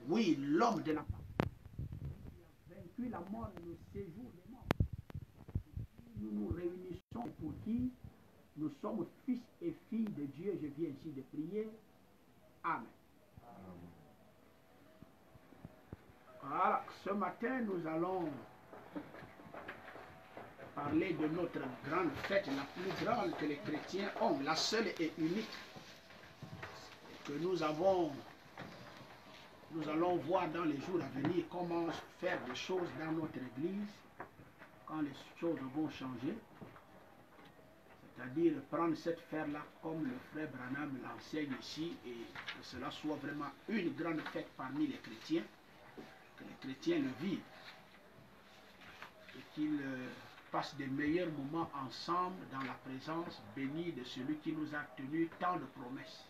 Oui, l'homme de la parole. Il a vaincu la mort et le séjour des morts. Nous nous réunissons pour qui nous sommes fils et filles de Dieu. Je viens ici de prier. Amen. Voilà, ce matin, nous allons parler de notre grande fête, la plus grande que les chrétiens ont, la seule et unique, que nous allons voir dans les jours à venir comment faire des choses dans notre église, quand les choses vont changer. C'est-à-dire prendre cette fête-là comme le frère Branham l'enseigne ici et que cela soit vraiment une grande fête parmi les chrétiens, que les chrétiens le vivent et qu'ils passent des meilleurs moments ensemble dans la présence bénie de celui qui nous a tenu tant de promesses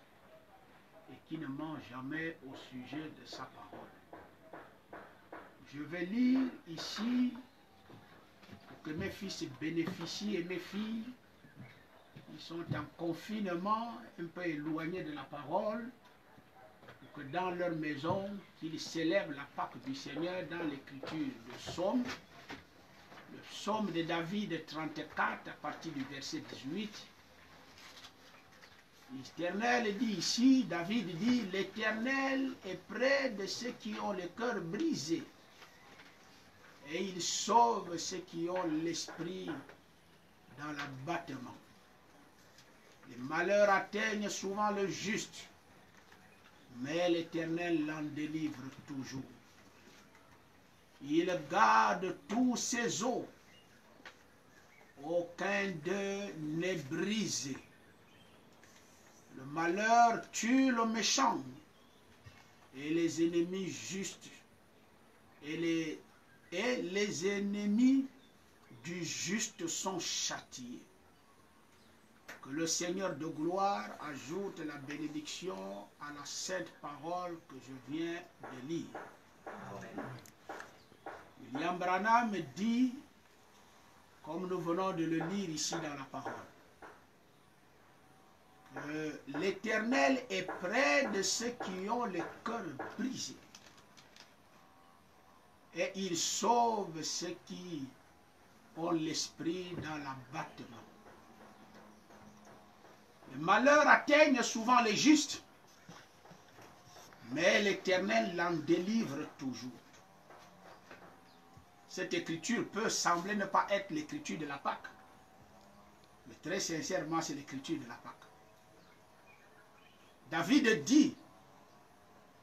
et qui ne ment jamais au sujet de sa parole. Je vais lire ici pour que mes fils bénéficient et mes filles qui sont en confinement, un peu éloignés de la parole, pour que dans leur maison, qu'ils célèbrent la Pâque du Seigneur dans l'écriture de Psaume, le Psaume de David 34 à partir du verset 18. L'Éternel dit ici, David dit, l'Éternel est près de ceux qui ont le cœur brisé et il sauve ceux qui ont l'esprit dans l'abattement. Les malheurs atteignent souvent le juste, mais l'Éternel l'en délivre toujours. Il garde tous ses os, aucun d'eux n'est brisé. Le malheur tue le méchant, et les ennemis justes, et les ennemis du juste sont châtiés. Que le Seigneur de gloire ajoute la bénédiction à la sainte parole que je viens de lire. Amen. William Branham dit, comme nous venons de le lire ici dans la parole, que l'Éternel est près de ceux qui ont le cœur brisé et il sauve ceux qui ont l'esprit dans l'abattement. Les malheurs atteignent souvent les justes, mais l'Éternel l'en délivre toujours. Cette écriture peut sembler ne pas être l'écriture de la Pâque, mais très sincèrement, c'est l'écriture de la Pâque. David dit,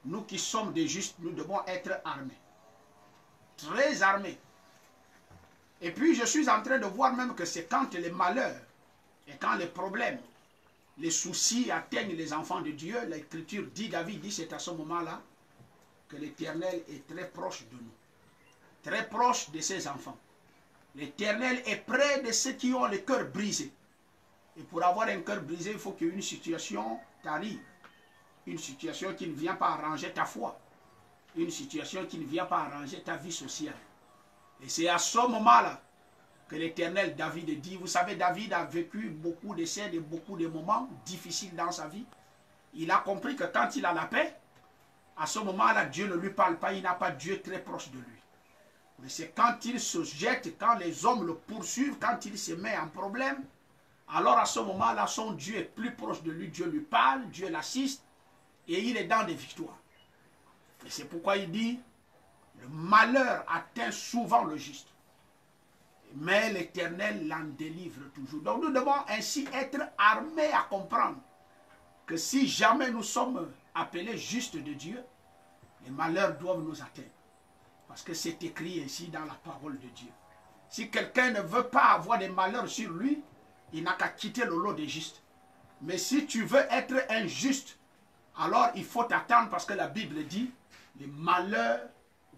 nous qui sommes des justes, nous devons être armés, très armés. Et puis je suis en train de voir même que c'est quand les malheurs et quand les problèmes, les soucis atteignent les enfants de Dieu, l'écriture dit, David dit, c'est à ce moment-là que l'Éternel est très proche de nous, très proche de ses enfants. L'Éternel est près de ceux qui ont le cœur brisé. Et pour avoir un cœur brisé, il faut qu'une situation t'arrive. Une situation qui ne vient pas arranger ta foi. Une situation qui ne vient pas arranger ta vie sociale. Et c'est à ce moment-là que l'Éternel, David dit, vous savez, David a vécu beaucoup de scènes et beaucoup de moments difficiles dans sa vie. Il a compris que quand il a la paix, à ce moment-là, Dieu ne lui parle pas, il n'a pas Dieu très proche de lui. Mais c'est quand il se jette, quand les hommes le poursuivent, quand il se met en problème, alors à ce moment-là, son Dieu est plus proche de lui, Dieu lui parle, Dieu l'assiste, et il est dans des victoires. Et c'est pourquoi il dit, le malheur atteint souvent le juste, mais l'Éternel l'en délivre toujours. Donc nous devons ainsi être armés à comprendre que si jamais nous sommes appelés justes de Dieu, les malheurs doivent nous atteindre. Parce que c'est écrit ainsi dans la parole de Dieu. Si quelqu'un ne veut pas avoir des malheurs sur lui, il n'a qu'à quitter le lot des justes. Mais si tu veux être injuste, alors il faut t'attendre parce que la Bible dit, les malheurs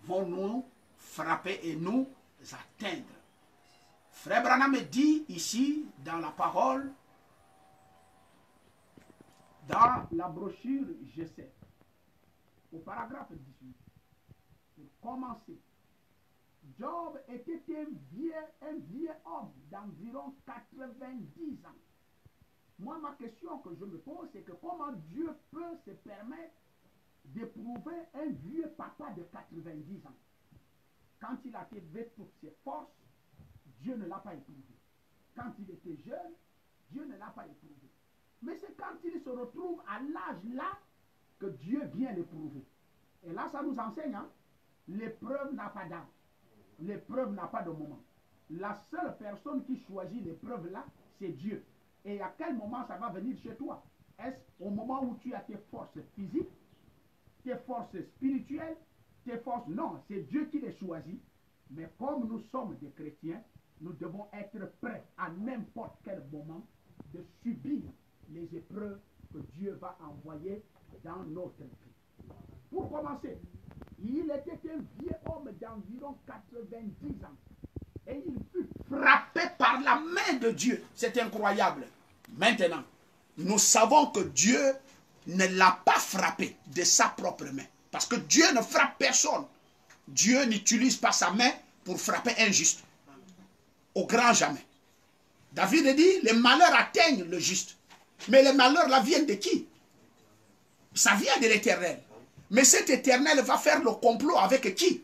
vont nous frapper et nous atteindre. Frère Branham dit ici, dans la parole, dans la brochure Je sais, au paragraphe 18, pour commencer, Job était un vieux homme d'environ 90 ans. Moi, ma question que je me pose, c'est que comment Dieu peut se permettre d'éprouver un vieux papa de 90 ans. Quand il a fait toutes ses forces, Dieu ne l'a pas éprouvé. Quand il était jeune, Dieu ne l'a pas éprouvé. Mais c'est quand il se retrouve à l'âge là que Dieu vient l'éprouver. Et là, ça nous enseigne, hein? L'épreuve n'a pas d'âge. L'épreuve n'a pas de moment. La seule personne qui choisit l'épreuve là, c'est Dieu. Et à quel moment ça va venir chez toi? Est-ce au moment où tu as tes forces physiques, tes forces spirituelles, tes forces? Non, c'est Dieu qui les choisit. Mais comme nous sommes des chrétiens, nous devons être prêts à n'importe quel moment de subir les épreuves que Dieu va envoyer dans notre vie. Pour commencer, il était un vieux homme d'environ 90 ans. Et il fut frappé par la main de Dieu. C'est incroyable. Maintenant, nous savons que Dieu ne l'a pas frappé de sa propre main. Parce que Dieu ne frappe personne. Dieu n'utilise pas sa main pour frapper un juste. Au grand jamais. David dit, les malheurs atteignent le juste. Mais les malheurs là viennent de qui? Ça vient de l'Éternel. Mais cet Éternel va faire le complot avec qui?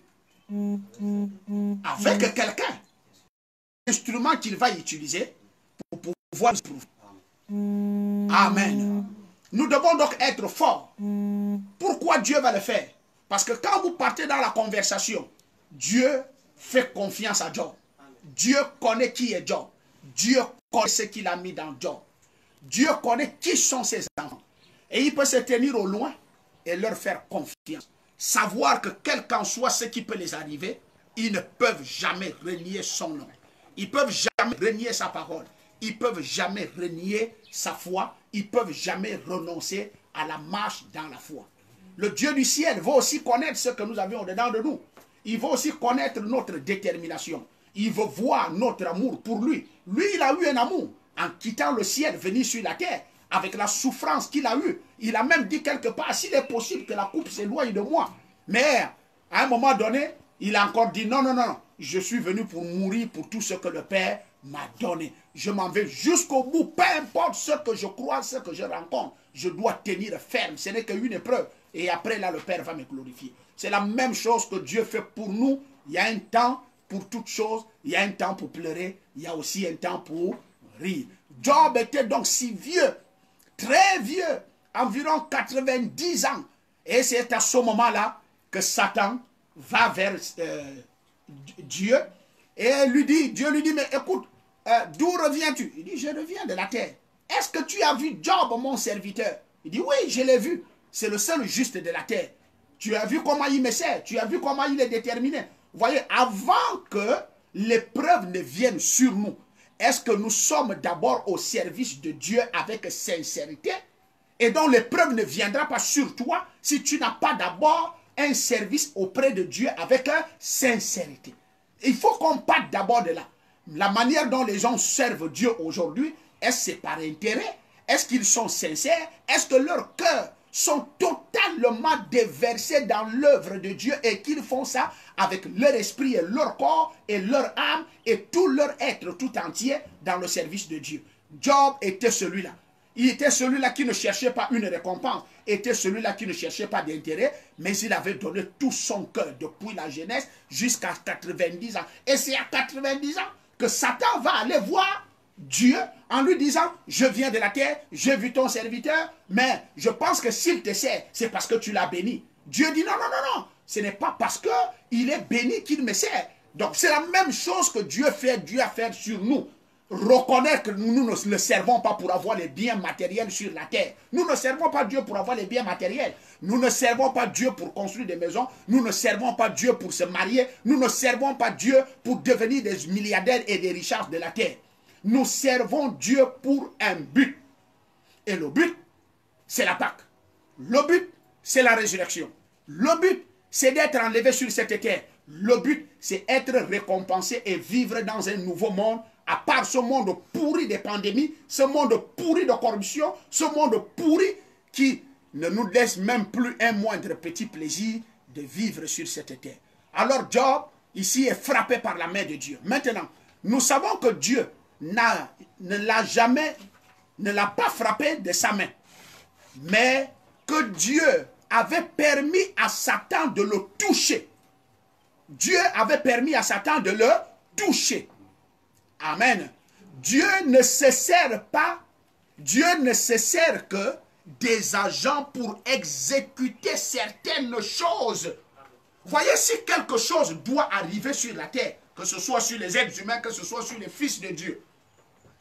Avec quelqu'un. L'instrument qu'il va utiliser pour pouvoir se prouver. Amen. Nous devons donc être forts. Pourquoi Dieu va le faire? Parce que quand vous partez dans la conversation, Dieu fait confiance à Job. Dieu connaît qui est Job. Dieu connaît ce qu'il a mis dans Job. Dieu connaît qui sont ses enfants. Et il peut se tenir au loin et leur faire confiance. Savoir que quel qu'en soit ce qui peut les arriver, ils ne peuvent jamais renier son nom. Ils ne peuvent jamais renier sa parole. Ils ne peuvent jamais renier sa foi. Ils ne peuvent jamais renoncer à la marche dans la foi. Le Dieu du ciel veut aussi connaître ce que nous avions dedans de nous. Il veut aussi connaître notre détermination. Il veut voir notre amour pour lui. Lui, il a eu un amour en quittant le ciel, venir sur la terre, avec la souffrance qu'il a eue. Il a même dit quelque part, s'il est possible que la coupe s'éloigne de moi. Mais à un moment donné, il a encore dit, non, non, non, je suis venu pour mourir pour tout ce que le Père m'a donné. Je m'en vais jusqu'au bout, peu importe ce que je crois, ce que je rencontre. Je dois tenir ferme, ce n'est qu'une épreuve. Et après là, le Père va me glorifier. C'est la même chose que Dieu fait pour nous. Il y a un temps pour toutes choses, il y a un temps pour pleurer, il y a aussi un temps pour rire. Job était donc si vieux, très vieux, environ 90 ans. Et c'est à ce moment-là que Satan va vers Dieu et lui dit, Dieu lui dit, mais écoute, d'où reviens-tu? Il dit, je reviens de la terre. Est-ce que tu as vu Job, mon serviteur? Il dit, oui, je l'ai vu. C'est le seul juste de la terre. Tu as vu comment il me sert, tu as vu comment il est déterminé. Vous voyez, avant que l'épreuve ne vienne sur nous, est-ce que nous sommes d'abord au service de Dieu avec sincérité? Et donc l'épreuve ne viendra pas sur toi si tu n'as pas d'abord un service auprès de Dieu avec sincérité. Il faut qu'on parte d'abord de là. La manière dont les gens servent Dieu aujourd'hui, est-ce que c'est par intérêt? Est-ce qu'ils sont sincères? Est-ce que leurs cœurs sont totalement déversés dans l'œuvre de Dieu et qu'ils font ça avec leur esprit et leur corps et leur âme et tout leur être tout entier dans le service de Dieu? Job était celui-là. Il était celui-là qui ne cherchait pas une récompense, était celui-là qui ne cherchait pas d'intérêt, mais il avait donné tout son cœur depuis la jeunesse jusqu'à 90 ans. Et c'est à 90 ans que Satan va aller voir Dieu en lui disant, je viens de la terre, j'ai vu ton serviteur, mais je pense que s'il te sert, c'est parce que tu l'as béni. Dieu dit, non, non, non, non, ce n'est pas parce qu'il est béni qu'il me sert. Donc c'est la même chose que Dieu a fait sur nous. Reconnaître que nous ne le servons pas pour avoir les biens matériels sur la terre. Nous ne servons pas Dieu pour avoir les biens matériels. Nous ne servons pas Dieu pour construire des maisons. Nous ne servons pas Dieu pour se marier. Nous ne servons pas Dieu pour devenir des milliardaires et des richards de la terre. Nous servons Dieu pour un but. Et le but, c'est la Pâque. Le but, c'est la résurrection. Le but, c'est d'être enlevé sur cette terre. Le but, c'est être récompensé et vivre dans un nouveau monde, à part ce monde pourri des pandémies, ce monde pourri de corruption, ce monde pourri qui ne nous laisse même plus un moindre petit plaisir de vivre sur cette terre. Alors Job, ici, est frappé par la main de Dieu. Maintenant, nous savons que Dieu ne l'a pas frappé de sa main. Mais que Dieu avait permis à Satan de le toucher. Dieu avait permis à Satan de le toucher. Amen. Dieu ne se sert pas, Dieu ne se sert que des agents pour exécuter certaines choses. Voyez, si quelque chose doit arriver sur la terre, que ce soit sur les êtres humains, que ce soit sur les fils de Dieu,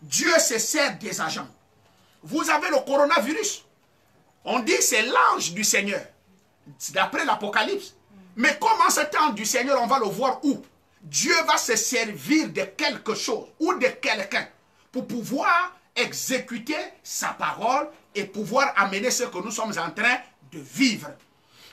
Dieu se sert des agents. Vous avez le coronavirus. On dit c'est l'ange du Seigneur, d'après l'Apocalypse. Mais comme en ce temps du Seigneur, on va le voir où? Dieu va se servir de quelque chose ou de quelqu'un pour pouvoir exécuter sa parole et pouvoir amener ce que nous sommes en train de vivre.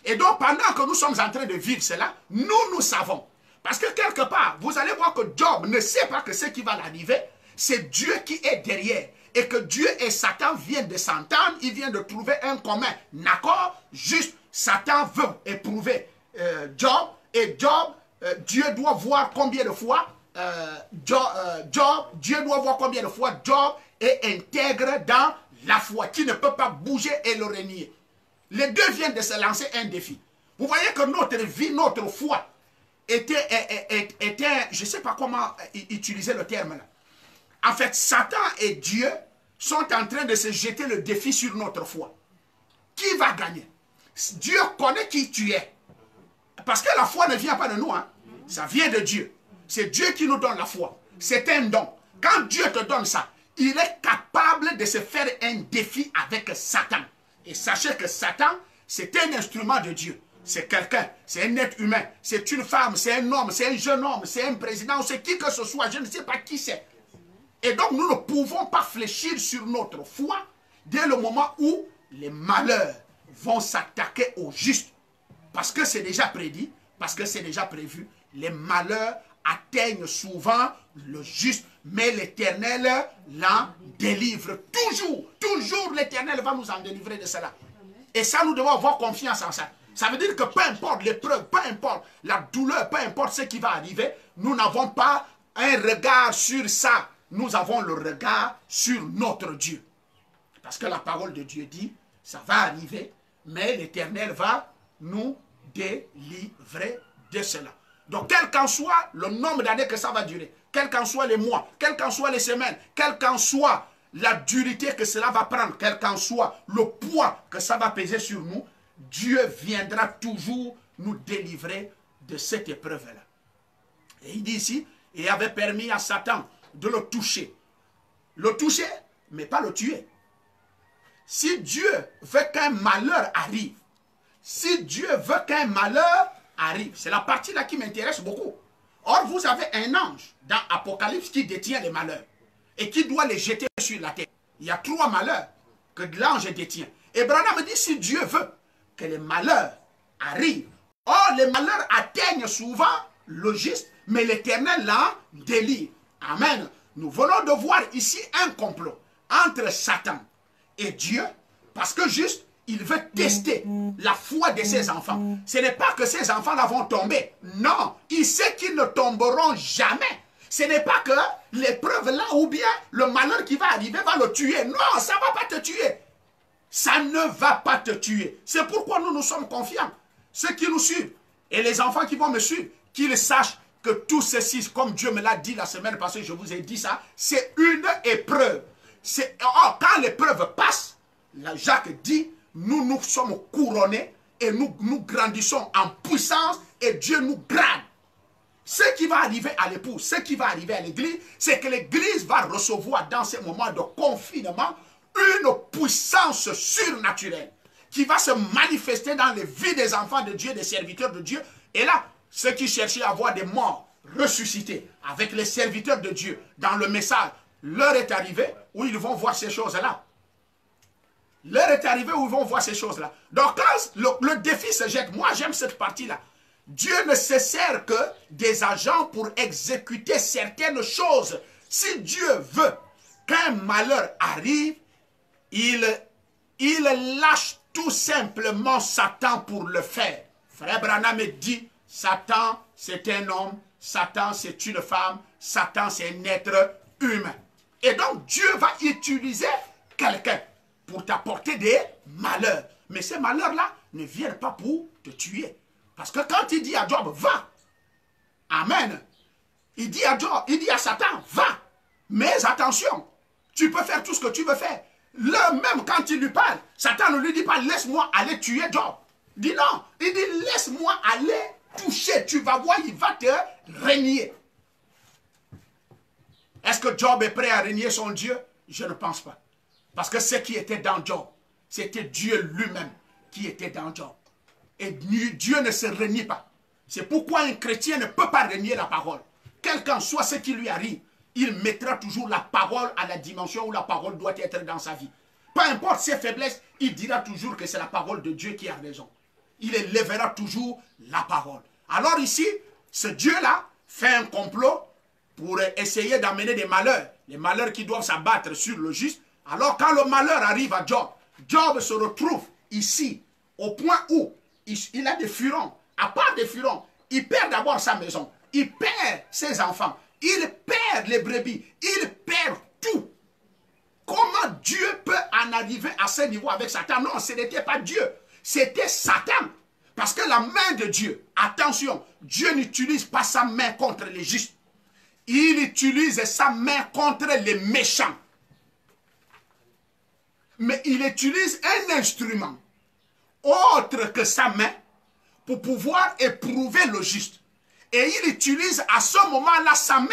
Et donc, pendant que nous sommes en train de vivre cela, nous savons. Parce que quelque part, vous allez voir que Job ne sait pas que ce qui va l'arriver, c'est Dieu qui est derrière. Et que Dieu et Satan viennent de s'entendre, ils viennent de trouver un commun accord. Juste, Satan veut éprouver Job. Et Job, Dieu doit voir combien de fois Dieu doit voir combien de fois Job est intègre dans la foi, qui ne peut pas bouger et le renier. Les deux viennent de se lancer un défi. Vous voyez que notre vie, notre foi était je ne sais pas comment utiliser le terme là. En fait, Satan et Dieu sont en train de se jeter le défi sur notre foi. Qui va gagner? Dieu connaît qui tu es. Parce que la foi ne vient pas de nous, hein. Ça vient de Dieu. C'est Dieu qui nous donne la foi. C'est un don. Quand Dieu te donne ça, il est capable de se faire un défi avec Satan. Et sachez que Satan, c'est un instrument de Dieu. C'est quelqu'un, c'est un être humain, c'est une femme, c'est un homme, c'est un jeune homme, c'est un président, c'est qui que ce soit, je ne sais pas qui c'est. Et donc nous ne pouvons pas fléchir sur notre foi dès le moment où les malheurs vont s'attaquer aux justes. Parce que c'est déjà prédit, parce que c'est déjà prévu. Les malheurs atteignent souvent le juste, mais l'Éternel l'en délivre. Toujours l'Éternel va nous en délivrer de cela. Et ça, nous devons avoir confiance en ça. Ça veut dire que peu importe l'épreuve, peu importe la douleur, peu importe ce qui va arriver, nous n'avons pas un regard sur ça. Nous avons le regard sur notre Dieu. Parce que la parole de Dieu dit, ça va arriver, mais l'Éternel va nous délivrer de cela. Donc, quel qu'en soit le nombre d'années que ça va durer, quel qu'en soit les mois, quel qu'en soit les semaines, quel qu'en soit la durité que cela va prendre, quel qu'en soit le poids que ça va peser sur nous, Dieu viendra toujours nous délivrer de cette épreuve-là. Et il dit ici, il avait permis à Satan de le toucher. Le toucher, mais pas le tuer. Si Dieu veut qu'un malheur arrive, si Dieu veut qu'un malheur arrive, c'est la partie là qui m'intéresse beaucoup. Or, vous avez un ange dans Apocalypse qui détient les malheurs et qui doit les jeter sur la terre. Il y a 3 malheurs que l'ange détient. Et Branham dit, si Dieu veut que les malheurs arrivent, or les malheurs atteignent souvent le juste, mais l'Éternel l'en délivre. Amen. Nous venons de voir ici un complot entre Satan et Dieu, parce que juste, il veut tester la foi de ses enfants. Ce n'est pas que ses enfants-là vont tomber. Non, il sait qu'ils ne tomberont jamais. Ce n'est pas que l'épreuve là ou bien le malheur qui va arriver va le tuer. Non, ça ne va pas te tuer. Ça ne va pas te tuer. C'est pourquoi nous sommes confiants. Ceux qui nous suivent et les enfants qui vont me suivre, qu'ils sachent que tout ceci, comme Dieu me l'a dit la semaine passée, je vous ai dit ça, c'est une épreuve. Or, quand l'épreuve passe, Jacques dit, nous sommes couronnés et nous grandissons en puissance et Dieu nous grade. Ce qui va arriver à l'épouse, ce qui va arriver à l'église, c'est que l'église va recevoir dans ces moments de confinement une puissance surnaturelle qui va se manifester dans les vies des enfants de Dieu, des serviteurs de Dieu. Et là, ceux qui cherchaient à voir des morts ressuscités avec les serviteurs de Dieu dans le message, l'heure est arrivée où ils vont voir ces choses-là. L'heure est arrivée où ils vont voir ces choses-là. Donc quand le défi se jette, moi j'aime cette partie-là. Dieu ne se sert que des agents pour exécuter certaines choses. Si Dieu veut qu'un malheur arrive, il lâche tout simplement Satan pour le faire. Frère Branham dit, Satan c'est un homme, Satan c'est une femme, Satan c'est un être humain. Et donc Dieu va utiliser quelqu'un pour t'apporter des malheurs. Mais ces malheurs-là ne viennent pas pour te tuer. Parce que quand il dit à Job, va, amen, il dit à Job, il dit à Satan, va, mais attention, tu peux faire tout ce que tu veux faire. Là même quand il lui parle, Satan ne lui dit pas, laisse-moi aller tuer Job. Il dit non, il dit, laisse-moi aller toucher, tu vas voir, il va te régner. Est-ce que Job est prêt à régner son Dieu? Je ne pense pas. Parce que ce qui était dans Job, c'était Dieu lui-même qui était dans Job. Et Dieu ne se renie pas. C'est pourquoi un chrétien ne peut pas renier la parole. Quel qu'en soit ce qui lui arrive, il mettra toujours la parole à la dimension où la parole doit être dans sa vie. Peu importe ses faiblesses, il dira toujours que c'est la parole de Dieu qui a raison. Il élèvera toujours la parole. Alors ici, ce Dieu-là fait un complot pour essayer d'amener des malheurs. Les malheurs qui doivent s'abattre sur le juste. Alors quand le malheur arrive à Job, Job se retrouve ici, au point où il a des furons. À part des furons, il perd d'abord sa maison. Il perd ses enfants. Il perd les brebis. Il perd tout. Comment Dieu peut en arriver à ce niveau avec Satan? Non, ce n'était pas Dieu. C'était Satan. Parce que la main de Dieu, attention, Dieu n'utilise pas sa main contre les justes. Il utilise sa main contre les méchants. Mais il utilise un instrument autre que sa main pour pouvoir éprouver le juste. Et il utilise à ce moment-là sa main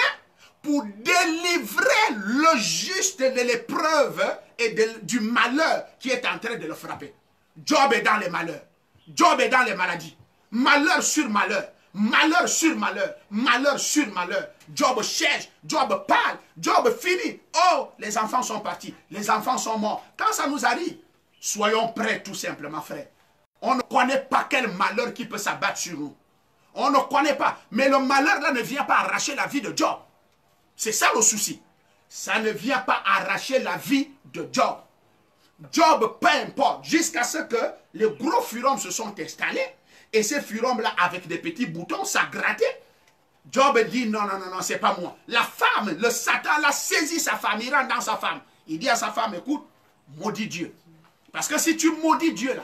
pour délivrer le juste de l'épreuve et du malheur qui est en train de le frapper. Job est dans les malheurs. Job est dans les maladies. Malheur sur malheur. Malheur sur malheur. Malheur sur malheur. Job cherche. Job parle. Job finit. Oh, les enfants sont partis. Les enfants sont morts. Quand ça nous arrive, soyons prêts tout simplement, frère. On ne connaît pas quel malheur qui peut s'abattre sur nous. On ne connaît pas. Mais le malheur là ne vient pas arracher la vie de Job. C'est ça le souci. Ça ne vient pas arracher la vie de Job. Job, peu importe, jusqu'à ce que les gros furons se sont installés. Et ces furons-là, avec des petits boutons, ça grattait. Job dit, non, non, non, non, c'est pas moi. La femme, le Satan l'a saisi sa femme, il rentre dans sa femme. Il dit à sa femme, écoute, maudis Dieu. Parce que si tu maudis Dieu là,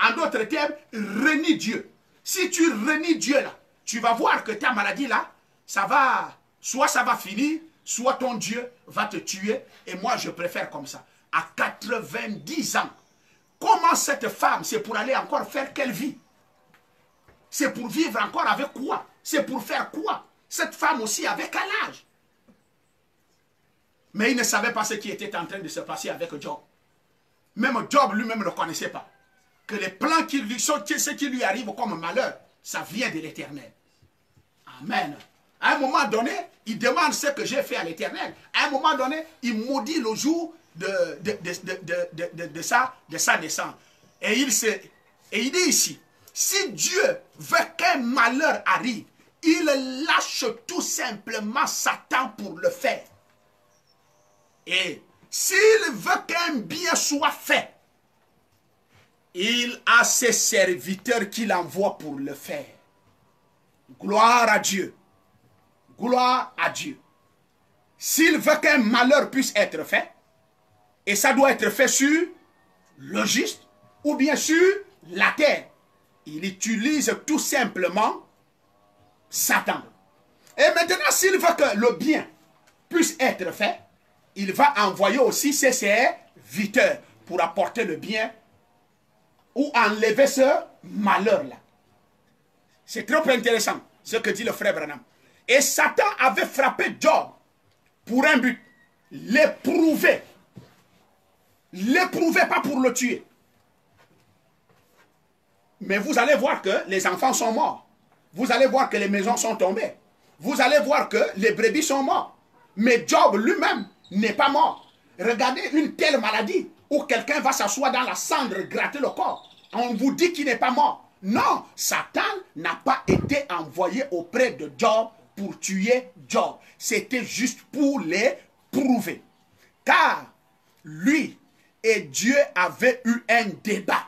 en d'autres termes, renie Dieu. Si tu renies Dieu là, tu vas voir que ta maladie là, ça va, soit ça va finir, soit ton Dieu va te tuer. Et moi, je préfère comme ça. À 90 ans, comment cette femme, c'est pour aller encore faire quelle vie? C'est pour vivre encore avec quoi? C'est pour faire quoi? Cette femme aussi avait quel âge? Mais il ne savait pas ce qui était en train de se passer avec Job. Même Job lui-même ne connaissait pas. Que les plans qui lui sont, ce qui lui arrive comme malheur, ça vient de l'Éternel. Amen. À un moment donné, il demande ce que j'ai fait à l'Éternel. À un moment donné, il maudit le jour de sa naissance. Et il dit ici, si Dieu veut qu'un malheur arrive, il lâche tout simplement Satan pour le faire. Et s'il veut qu'un bien soit fait, il a ses serviteurs qu'il envoie pour le faire. Gloire à Dieu. Gloire à Dieu. S'il veut qu'un malheur puisse être fait, et ça doit être fait sur le juste, ou bien sur la terre, il utilise tout simplement Satan. Et maintenant, s'il veut que le bien puisse être fait, il va envoyer aussi ses serviteurs pour apporter le bien ou enlever ce malheur-là. C'est trop intéressant ce que dit le frère Branham. Et Satan avait frappé Job pour un but, l'éprouver. L'éprouver, pas pour le tuer. Mais vous allez voir que les enfants sont morts. Vous allez voir que les maisons sont tombées. Vous allez voir que les brebis sont morts. Mais Job lui-même n'est pas mort. Regardez une telle maladie où quelqu'un va s'asseoir dans la cendre, gratter le corps. On vous dit qu'il n'est pas mort. Non, Satan n'a pas été envoyé auprès de Job pour tuer Job. C'était juste pour les prouver. Car lui et Dieu avaient eu un débat.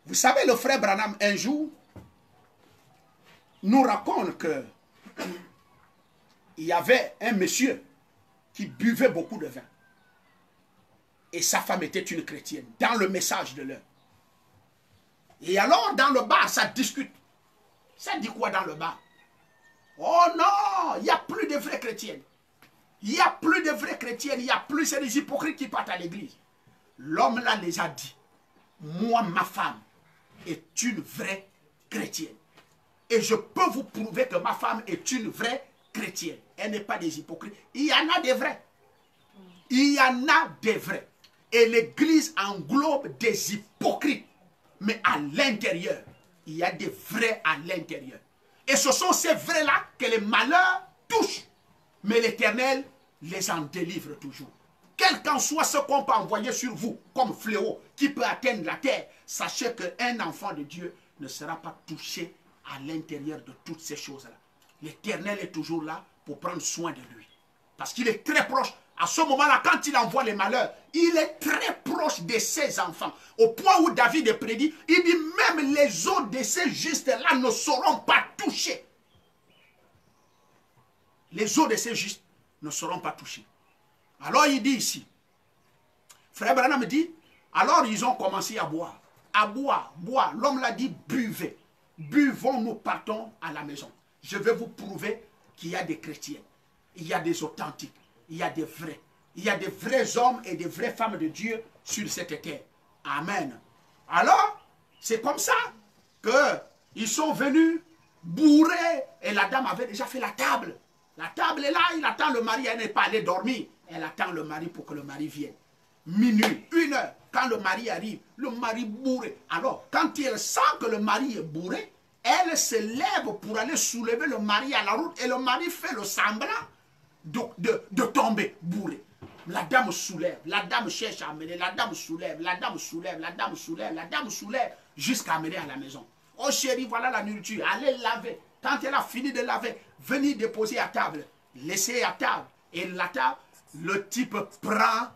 Vous savez, le frère Branham, un jour, nous raconte que il y avait un monsieur qui buvait beaucoup de vin. Et sa femme était une chrétienne, dans le message de l'heure. Et alors, dans le bar, ça discute. Ça dit quoi dans le bar? Oh non, il n'y a plus de vraies chrétiennes. Il n'y a plus de vraies chrétiennes, il n'y a plus, c'est des hypocrites qui partent à l'église. L'homme là les a dit, moi, ma femme est une vraie chrétienne. Et je peux vous prouver que ma femme est une vraie chrétienne. Elle n'est pas des hypocrites. Il y en a des vrais. Il y en a des vrais. Et l'église englobe des hypocrites. Mais à l'intérieur, il y a des vrais à l'intérieur. Et ce sont ces vrais-là que les malheurs touchent. Mais l'Éternel les en délivre toujours. Quel qu'en soit ce qu'on peut envoyer sur vous comme fléau qui peut atteindre la terre, sachez qu'un enfant de Dieu ne sera pas touché à l'intérieur de toutes ces choses-là. L'Éternel est toujours là pour prendre soin de lui. Parce qu'il est très proche. À ce moment-là, quand il envoie les malheurs, il est très proche de ses enfants. Au point où David est prédit, il dit même les os de ces justes-là ne seront pas touchés. Les os de ces justes ne seront pas touchés. Alors il dit ici, Frère Branham me dit, alors ils ont commencé à boire. À boire, boire. L'homme l'a dit, buvez. Buvons, nous partons à la maison. Je vais vous prouver qu'il y a des chrétiens. Il y a des authentiques. Il y a des vrais. Il y a des vrais hommes et des vraies femmes de Dieu sur cette terre. Amen. Alors, c'est comme ça qu'ils sont venus bourrés. Et la dame avait déjà fait la table. La table est là, il attend le mari, elle n'est pas allée dormir. Elle attend le mari pour que le mari vienne. Minuit, 1h, quand le mari arrive, le mari bourré. Alors, quand elle sent que le mari est bourré, elle se lève pour aller soulever le mari à la route et le mari fait le semblant de tomber bourré. La dame soulève, la dame cherche à amener, la dame soulève, la dame soulève, la dame soulève, la dame soulève, jusqu'à amener à la maison. Oh chérie, voilà la nourriture, allez laver. Quand elle a fini de laver, venez déposer à table, laissez à table. Et la table, le type prend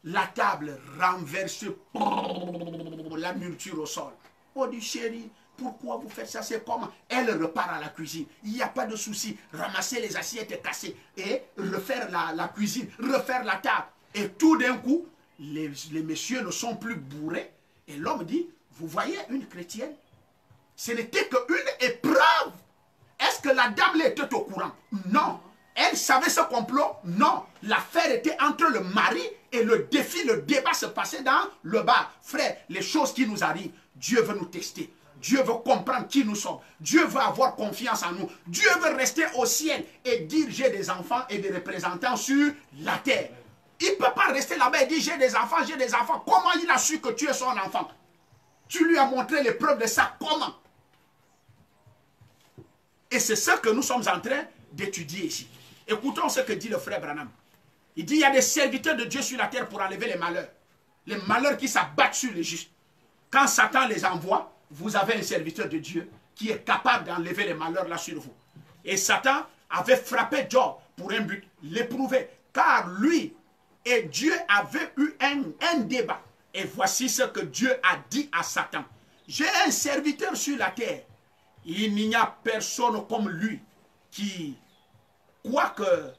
la table, renverse la nourriture au sol. Oh dit chérie, pourquoi vous faites ça? C'est comment? Elle repart à la cuisine. Il n'y a pas de souci. Ramasser les assiettes cassées et refaire la cuisine, refaire la table. Et tout d'un coup, les messieurs ne sont plus bourrés. Et l'homme dit, vous voyez une chrétienne? Ce n'était qu'une épreuve. Est-ce que la dame était au courant? Non. Elle savait ce complot? Non. L'affaire était entre le mari et le défi, le débat se passait dans le bar. Frère, les choses qui nous arrivent, Dieu veut nous tester. Dieu veut comprendre qui nous sommes. Dieu veut avoir confiance en nous. Dieu veut rester au ciel et dire j'ai des enfants et des représentants sur la terre. Il ne peut pas rester là-bas et dire j'ai des enfants, j'ai des enfants. Comment il a su que tu es son enfant? Tu lui as montré les preuves de ça. Comment? Et c'est ce que nous sommes en train d'étudier ici. Écoutons ce que dit le frère Branham. Il dit il y a des serviteurs de Dieu sur la terre pour enlever les malheurs. Les malheurs qui s'abattent sur les justes. Quand Satan les envoie, vous avez un serviteur de Dieu qui est capable d'enlever les malheurs là sur vous. Et Satan avait frappé Job pour un but, l'éprouver. Car lui et Dieu avaient eu un débat. Et voici ce que Dieu a dit à Satan. J'ai un serviteur sur la terre. Il n'y a personne comme lui qui, quoi que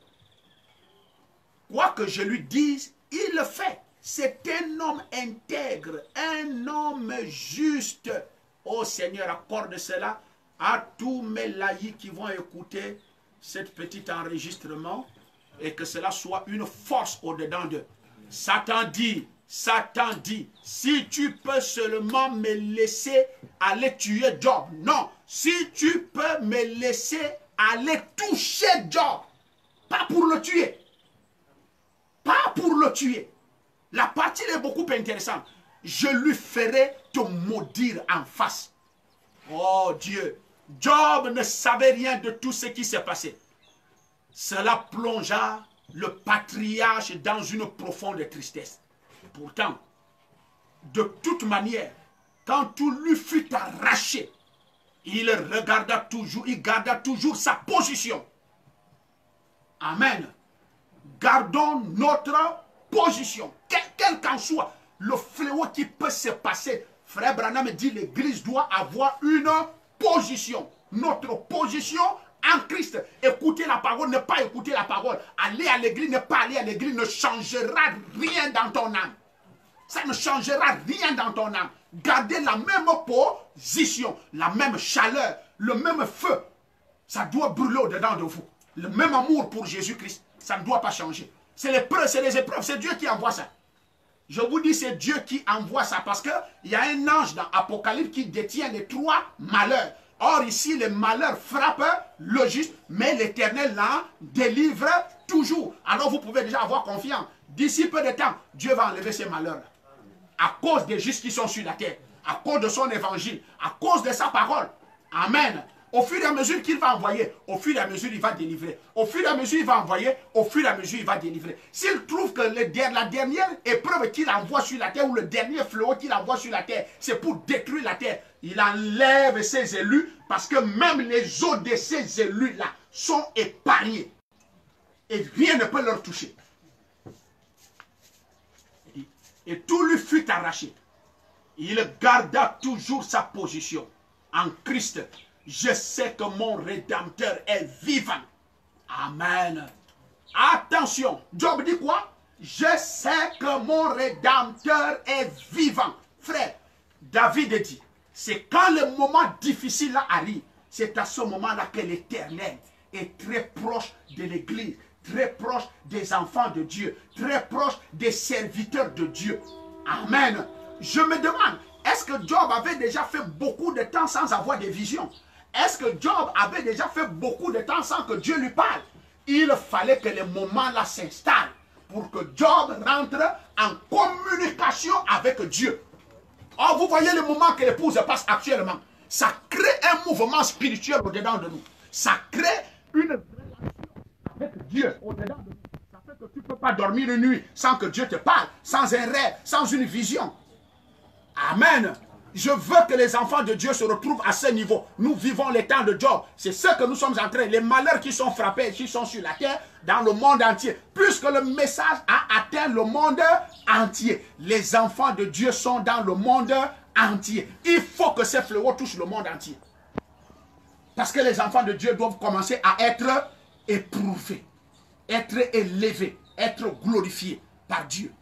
je lui dise, il le fait. C'est un homme intègre, un homme juste. Oh Seigneur, accorde cela à tous mes laïcs qui vont écouter cet petit enregistrement et que cela soit une force au-dedans d'eux. Satan dit, si tu peux seulement me laisser aller tuer Job. Non, si tu peux me laisser aller toucher Job, pas pour le tuer. Pas pour le tuer. La partie est beaucoup intéressante. Je lui ferai te maudire en face. Oh Dieu, Job ne savait rien de tout ce qui s'est passé. Cela plongea le patriarche dans une profonde tristesse. Pourtant, de toute manière, quand tout lui fut arraché, il regarda toujours, il garda toujours sa position. Amen. Gardons notre position, quel qu'en soit le fléau qui peut se passer. Frère Branham dit l'église doit avoir une position. Notre position en Christ. Écouter la parole, ne pas écouter la parole. Aller à l'église, ne pas aller à l'église ne changera rien dans ton âme. Ça ne changera rien dans ton âme. Gardez la même position, la même chaleur, le même feu. Ça doit brûler au-dedans de vous. Le même amour pour Jésus-Christ, ça ne doit pas changer. C'est les épreuves, c'est Dieu qui envoie ça. Je vous dis, c'est Dieu qui envoie ça parce qu'il y a un ange dans Apocalypse qui détient les 3 malheurs. Or ici, les malheurs frappent le juste, mais l'Éternel l'en délivre toujours. Alors vous pouvez déjà avoir confiance. D'ici peu de temps, Dieu va enlever ces malheurs-là. À cause des justes qui sont sur la terre, à cause de son évangile, à cause de sa parole. Amen. Au fur et à mesure qu'il va envoyer, au fur et à mesure il va délivrer. Au fur et à mesure il va envoyer, au fur et à mesure il va délivrer. S'il trouve que la dernière épreuve qu'il envoie sur la terre ou le dernier fléau qu'il envoie sur la terre, c'est pour détruire la terre, il enlève ses élus parce que même les os de ces élus-là sont épargnés. Et rien ne peut leur toucher. Et tout lui fut arraché. Il garda toujours sa position en Christ. Je sais que mon Rédempteur est vivant. Amen. Attention, Job dit quoi? Je sais que mon Rédempteur est vivant. Frère, David dit, c'est quand le moment difficile là arrive, c'est à ce moment-là que l'Éternel est très proche de l'Église, très proche des enfants de Dieu, très proche des serviteurs de Dieu. Amen. Je me demande, est-ce que Job avait déjà fait beaucoup de temps sans avoir des visions? Est-ce que Job avait déjà fait beaucoup de temps sans que Dieu lui parle? Il fallait que les moments-là s'installent pour que Job rentre en communication avec Dieu. Or, vous voyez le moment que l'épouse passe actuellement. Ça crée un mouvement spirituel au-dedans de nous. Ça crée une relation avec Dieu au-dedans de nous. Ça fait que tu ne peux pas dormir une nuit sans que Dieu te parle, sans un rêve, sans une vision. Amen. Je veux que les enfants de Dieu se retrouvent à ce niveau. Nous vivons les temps de Job. C'est ce que nous sommes en train. Les malheurs qui sont frappés, qui sont sur la terre, dans le monde entier. Puisque le message a atteint le monde entier. Les enfants de Dieu sont dans le monde entier. Il faut que ces fléaux touchent le monde entier. Parce que les enfants de Dieu doivent commencer à être éprouvés, être élevés, être glorifiés par Dieu.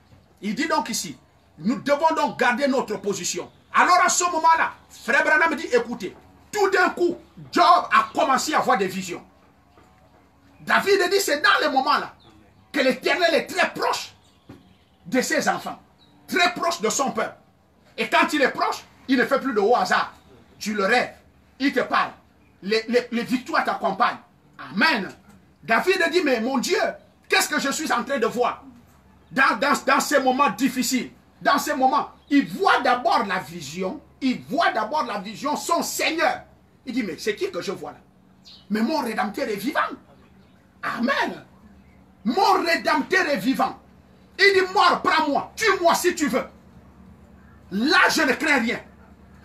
Il dit donc ici, nous devons donc garder notre position. Alors à ce moment-là, Frère Branham dit, écoutez, tout d'un coup, Job a commencé à avoir des visions. David dit, c'est dans les moments-là que l'Éternel est très proche de ses enfants, très proche de son peuple. Et quand il est proche, il ne fait plus de haut hasard. Tu le rêves, il te parle, les victoires t'accompagnent. Amen. David dit, mais mon Dieu, qu'est-ce que je suis en train de voir dans ces moments difficiles? Dans ces moments, il voit d'abord la vision. Il voit d'abord la vision, son Seigneur. Il dit, mais c'est qui que je vois là? Mais mon Rédempteur est vivant. Amen. Mon Rédempteur est vivant. Il dit, mort, prends-moi. Tue-moi si tu veux. Là, je ne crains rien.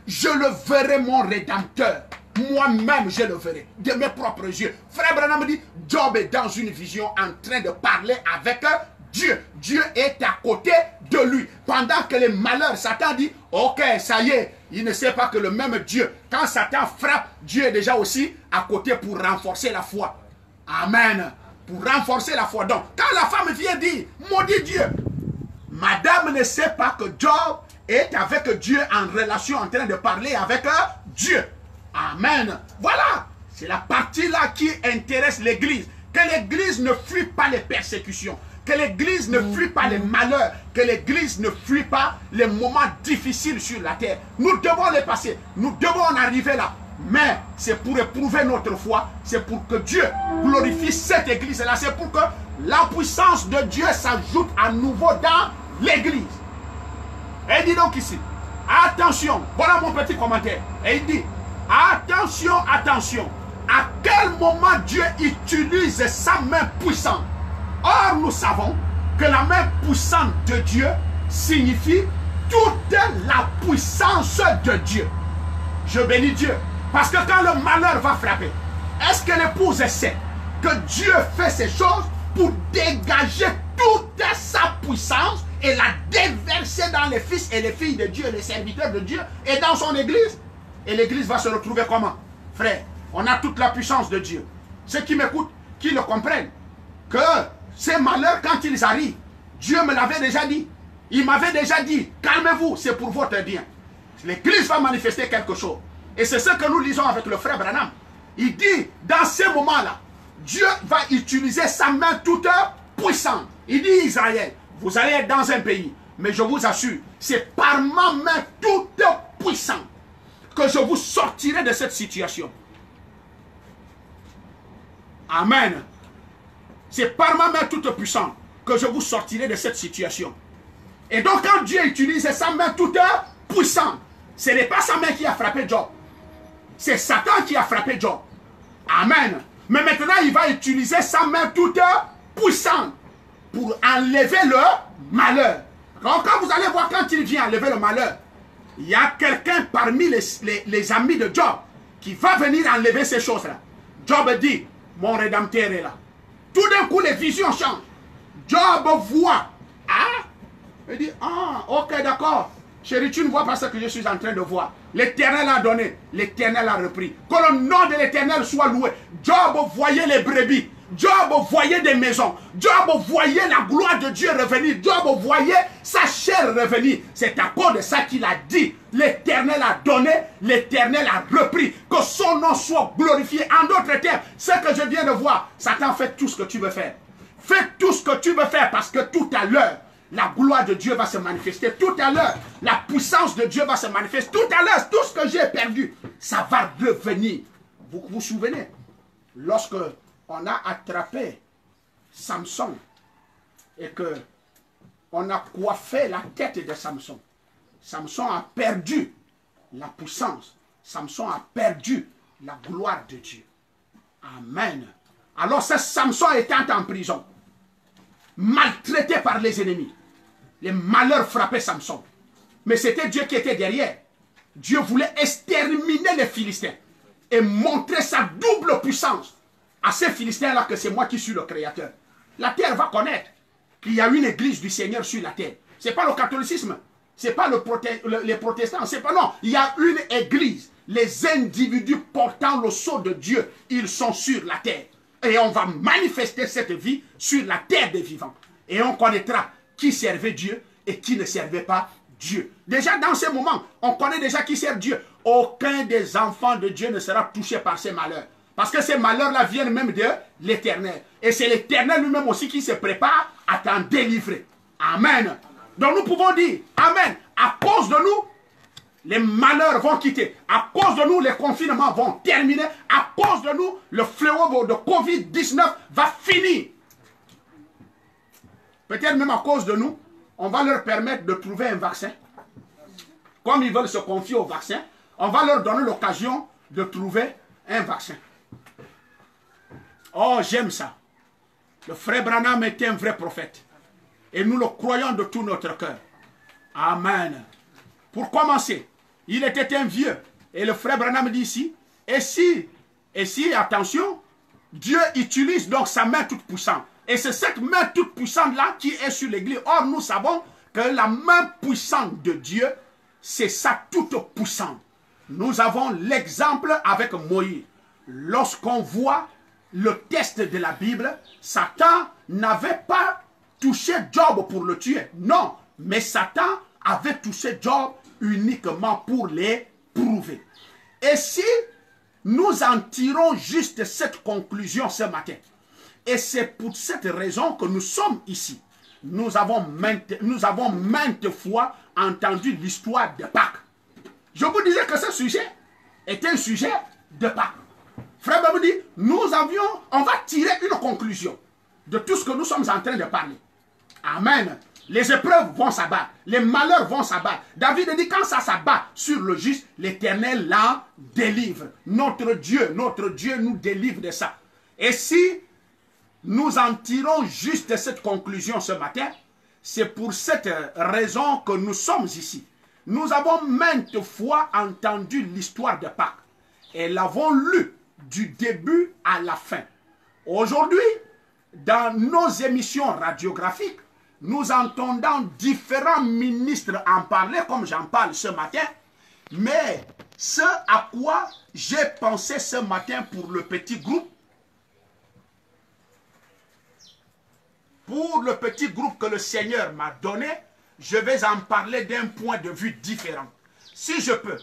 Je le verrai, mon Rédempteur. Moi-même, je le verrai. De mes propres yeux. Frère Branham dit, Job est dans une vision en train de parler avec Dieu. Dieu est à côté de lui. Pendant que les malheurs, Satan dit, ok, ça y est, il ne sait pas que le même Dieu, quand Satan frappe, Dieu est déjà aussi à côté pour renforcer la foi. Amen. Pour renforcer la foi. Donc, quand la femme vient dire, maudit Dieu, madame ne sait pas que Job est avec Dieu en relation, en train de parler avec Dieu. Amen. Voilà. C'est la partie là qui intéresse l'église. Que l'église ne fuit pas les persécutions. Que l'église ne fuit pas les malheurs. Que l'église ne fuit pas les moments difficiles sur la terre. Nous devons les passer. Nous devons en arriver là. Mais c'est pour éprouver notre foi. C'est pour que Dieu glorifie cette église-là. C'est pour que la puissance de Dieu s'ajoute à nouveau dans l'église. Et il dit donc ici, attention, voilà mon petit commentaire. Et il dit, attention, attention. À quel moment Dieu utilise sa main puissante? Or, nous savons que la main puissante de Dieu signifie toute la puissance de Dieu. Je bénis Dieu. Parce que quand le malheur va frapper, est-ce que l'épouse sait que Dieu fait ces choses pour dégager toute sa puissance et la déverser dans les fils et les filles de Dieu, les serviteurs de Dieu et dans son église? Et l'église va se retrouver comment? Frère, on a toute la puissance de Dieu. Ceux qui m'écoutent, qui le comprennent, que ces malheurs, quand ils arrivent, Dieu me l'avait déjà dit. Il m'avait déjà dit, calmez-vous, c'est pour votre bien. L'église va manifester quelque chose. Et c'est ce que nous lisons avec le frère Branham. Il dit, dans ces moments-là, Dieu va utiliser sa main toute puissante. Il dit, Israël, vous allez être dans un pays, mais je vous assure, c'est par ma main toute puissante que je vous sortirai de cette situation. Amen. C'est par ma main toute puissante que je vous sortirai de cette situation. Et donc quand Dieu utilise sa main toute puissante, ce n'est pas sa main qui a frappé Job. C'est Satan qui a frappé Job. Amen. Mais maintenant, il va utiliser sa main toute puissante pour enlever le malheur. Donc, quand vous allez voir, quand il vient enlever le malheur, il y a quelqu'un parmi les amis de Job qui va venir enlever ces choses-là. Job dit, mon rédempteur est là. Tout d'un coup, les visions changent. Job voit. Ah, il dit, ah, ok, d'accord. Chérie, tu ne vois pas ce que je suis en train de voir. L'Éternel a donné, l'Éternel a repris. Que le nom de l'Éternel soit loué. Job voyait les brebis. Job voyait des maisons. Job voyait la gloire de Dieu revenir. Job voyait sa chair revenir. C'est à cause de ça qu'il a dit. L'Éternel a donné, l'Éternel a repris. Que son nom soit glorifié. En d'autres termes, ce que je viens de voir, Satan, fait tout ce que tu veux faire. Fais tout ce que tu veux faire parce que tout à l'heure, la gloire de Dieu va se manifester. Tout à l'heure, la puissance de Dieu va se manifester. Tout à l'heure, tout ce que j'ai perdu, ça va revenir. Vous vous souvenez, lorsque on a attrapé Samson et que on a coiffé la tête de Samson, Samson a perdu la puissance. Samson a perdu la gloire de Dieu. Amen. Alors ce Samson étant en prison, maltraité par les ennemis, les malheurs frappaient Samson. Mais c'était Dieu qui était derrière. Dieu voulait exterminer les Philistins et montrer sa double puissance à ces Philistins-là que c'est moi qui suis le Créateur. La terre va connaître qu'il y a une église du Seigneur sur la terre. Ce n'est pas le catholicisme, ce n'est pas les protestants, c'est pas non. Il y a une église. Les individus portant le sceau de Dieu, ils sont sur la terre. Et on va manifester cette vie sur la terre des vivants. Et on connaîtra qui servait Dieu et qui ne servait pas Dieu. Déjà dans ces moments, on connaît déjà qui sert Dieu. Aucun des enfants de Dieu ne sera touché par ces malheurs. Parce que ces malheurs-là viennent même de l'Éternel. Et c'est l'Éternel lui-même aussi qui se prépare à t'en délivrer. Amen. Donc nous pouvons dire, Amen, à cause de nous, les malheurs vont quitter. À cause de nous, les confinements vont terminer. À cause de nous, le fléau de Covid-19 va finir. Peut-être même à cause de nous, on va leur permettre de trouver un vaccin. Comme ils veulent se confier au vaccin, on va leur donner l'occasion de trouver un vaccin. Oh, j'aime ça. Le frère Branham était un vrai prophète. Et nous le croyons de tout notre cœur. Amen. Pour commencer, il était un vieux. Et le frère Branham dit ici, et si, attention, Dieu utilise donc sa main toute puissante. Et c'est cette main toute puissante-là qui est sur l'église. Or, nous savons que la main puissante de Dieu, c'est sa toute puissante. Nous avons l'exemple avec Moïse. Lorsqu'on voit le test de la Bible, Satan n'avait pas touché Job pour le tuer. Non, mais Satan avait touché Job uniquement pour les prouver. Et si nous en tirons juste cette conclusion ce matin, et c'est pour cette raison que nous sommes ici. Nous avons maintes fois entendu l'histoire de Pâques. Je vous disais que ce sujet est un sujet de Pâques. Frère Babou dit, on va tirer une conclusion de tout ce que nous sommes en train de parler. Amen. Les épreuves vont s'abattre, les malheurs vont s'abattre. David dit, quand ça s'abat sur le juste, l'Éternel l'en délivre. Notre Dieu nous délivre de ça. Et si nous en tirons juste cette conclusion ce matin, c'est pour cette raison que nous sommes ici. Nous avons maintes fois entendu l'histoire de Pâques et l'avons lu du début à la fin. Aujourd'hui, dans nos émissions radiographiques, nous entendons différents ministres en parler, comme j'en parle ce matin, mais ce à quoi j'ai pensé ce matin pour le petit groupe, que le Seigneur m'a donné, je vais en parler d'un point de vue différent. Si je peux,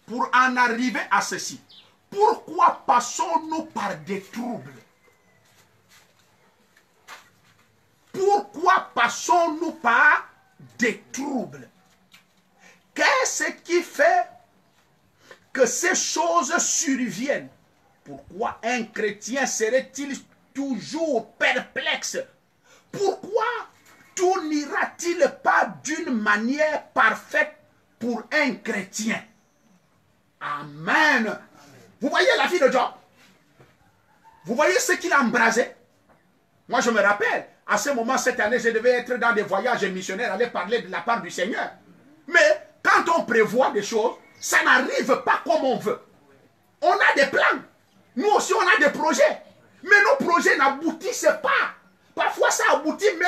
pour en arriver à ceci, pourquoi passons-nous par des troubles? Pourquoi passons-nous par des troubles? Qu'est-ce qui fait que ces choses surviennent? Pourquoi un chrétien serait-il toujours perplexe? Pourquoi tout n'ira-t-il pas d'une manière parfaite pour un chrétien? Amen. Vous voyez la vie de Job? Vous voyez ce qu'il a embrasé? Moi, je me rappelle, à ce moment, cette année, je devais être dans des voyages missionnaires, aller parler de la part du Seigneur. Mais quand on prévoit des choses, ça n'arrive pas comme on veut. On a des plans. Nous aussi, on a des projets. Mais nos projets n'aboutissent pas. Parfois, ça aboutit, mais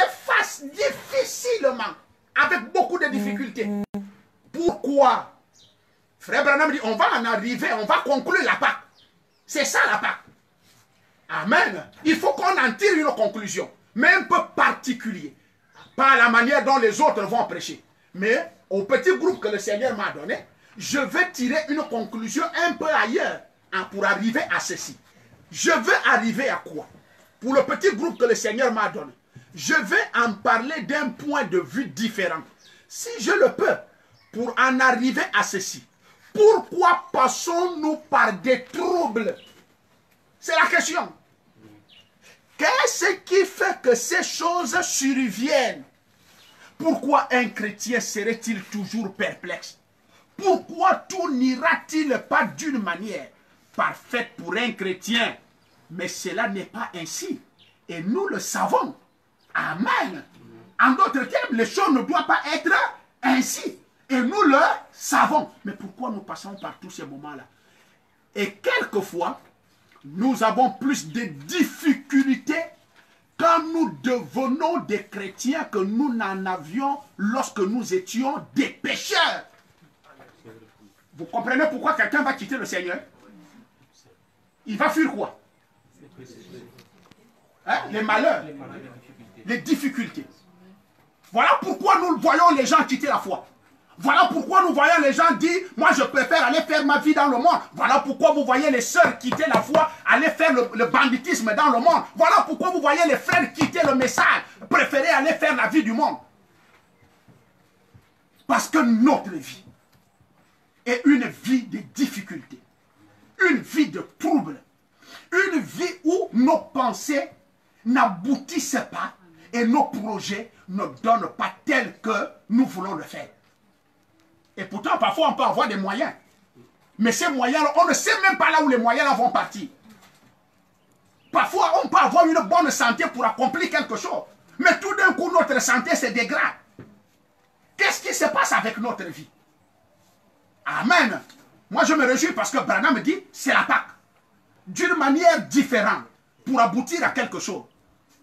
difficilement. Avec beaucoup de difficultés. Pourquoi? Frère Branham dit, on va en arriver, on va conclure la Pâque. C'est ça la Pâque. Amen. Il faut qu'on en tire une conclusion. Mais un peu particulier. Pas la manière dont les autres vont prêcher. Mais au petit groupe que le Seigneur m'a donné, je vais tirer une conclusion un peu ailleurs pour arriver à ceci. Je veux arriver à quoi? Pour le petit groupe que le Seigneur m'a donné, je vais en parler d'un point de vue différent. Si je le peux, pour en arriver à ceci, pourquoi passons-nous par des troubles? C'est la question. Qu'est-ce qui fait que ces choses surviennent? Pourquoi un chrétien serait-il toujours perplexe? Pourquoi tout n'ira-t-il pas d'une manière parfaite pour un chrétien? Mais cela n'est pas ainsi. Et nous le savons. Amen. En d'autres termes, les choses ne doivent pas être ainsi. Et nous le savons. Mais pourquoi nous passons par tous ces moments-là? Et quelquefois, nous avons plus de difficultés quand nous devenons des chrétiens que nous n'en avions lorsque nous étions des pécheurs. Vous comprenez pourquoi quelqu'un va quitter le Seigneur? Il va fuir quoi? Hein? Les malheurs, les difficultés. Voilà pourquoi nous voyons les gens quitter la foi. Voilà pourquoi nous voyons les gens dire, moi je préfère aller faire ma vie dans le monde. Voilà pourquoi vous voyez les sœurs quitter la foi, aller faire le banditisme dans le monde. Voilà pourquoi vous voyez les frères quitter le message, préférer aller faire la vie du monde. Parce que notre vie est une vie de difficultés, une vie de troubles, une vie où nos pensées n'aboutissent pas et nos projets ne donnent pas tel que nous voulons le faire. Et pourtant, parfois, on peut avoir des moyens. Mais ces moyens-là, on ne sait même pas là où les moyens-là vont partir. Parfois, on peut avoir une bonne santé pour accomplir quelque chose. Mais tout d'un coup, notre santé se dégrade. Qu'est-ce qui se passe avec notre vie? Amen. Moi, je me réjouis parce que Branham me dit, c'est la Pâque. D'une manière différente, pour aboutir à quelque chose.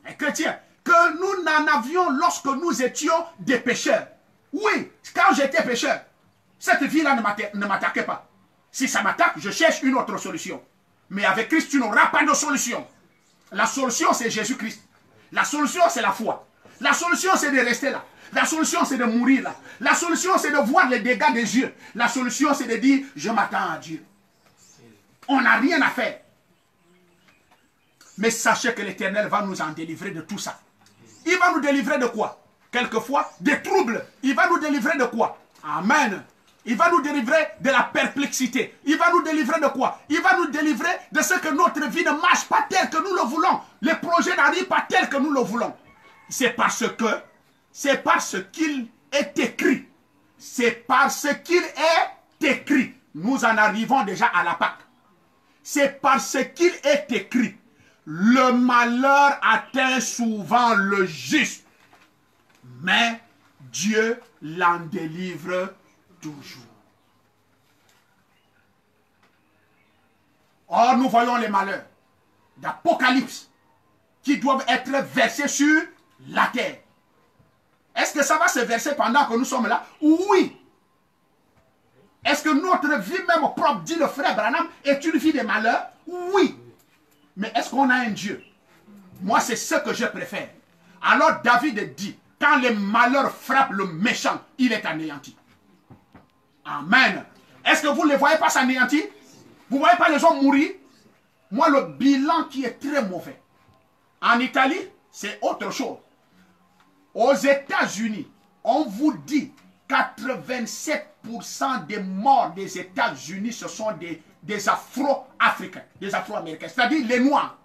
Un chrétien, que nous n'en avions lorsque nous étions des pécheurs. Oui, quand j'étais pécheur, cette vie-là ne m'attaquait pas. Si ça m'attaque, je cherche une autre solution. Mais avec Christ, tu n'auras pas de solution. La solution, c'est Jésus-Christ. La solution, c'est la foi. La solution, c'est de rester là. La solution, c'est de mourir là. La solution, c'est de voir les dégâts des yeux. La solution, c'est de dire, je m'attends à Dieu. On n'a rien à faire. Mais sachez que l'Éternel va nous en délivrer de tout ça. Il va nous délivrer de quoi? Quelquefois, des troubles. Il va nous délivrer de quoi? Amen. Il va nous délivrer de la perplexité. Il va nous délivrer de quoi? Il va nous délivrer de ce que notre vie ne marche pas tel que nous le voulons. Les projets n'arrivent pas tel que nous le voulons. C'est parce qu'il est écrit. C'est parce qu'il est écrit. Nous en arrivons déjà à la Pâque. C'est parce qu'il est écrit. Le malheur atteint souvent le juste. Mais Dieu l'en délivre toujours. Or, nous voyons les malheurs d'Apocalypse qui doivent être versés sur la terre. Est-ce que ça va se verser pendant que nous sommes là? Oui. Est-ce que notre vie même propre, dit le frère Branham, est une vie de malheur? Oui. Mais est-ce qu'on a un Dieu? Moi, c'est ce que je préfère. Alors David dit, quand le malheur frappe le méchant, il est anéanti. Amen. Est-ce que vous ne les voyez pas s'anéantir? Vous ne voyez pas les gens mourir? Moi, le bilan qui est très mauvais. En Italie, c'est autre chose. Aux États-Unis, on vous dit 87% des morts des États-Unis, ce sont des Afro-Africains, des Afro-Américains, c'est-à-dire les Noirs.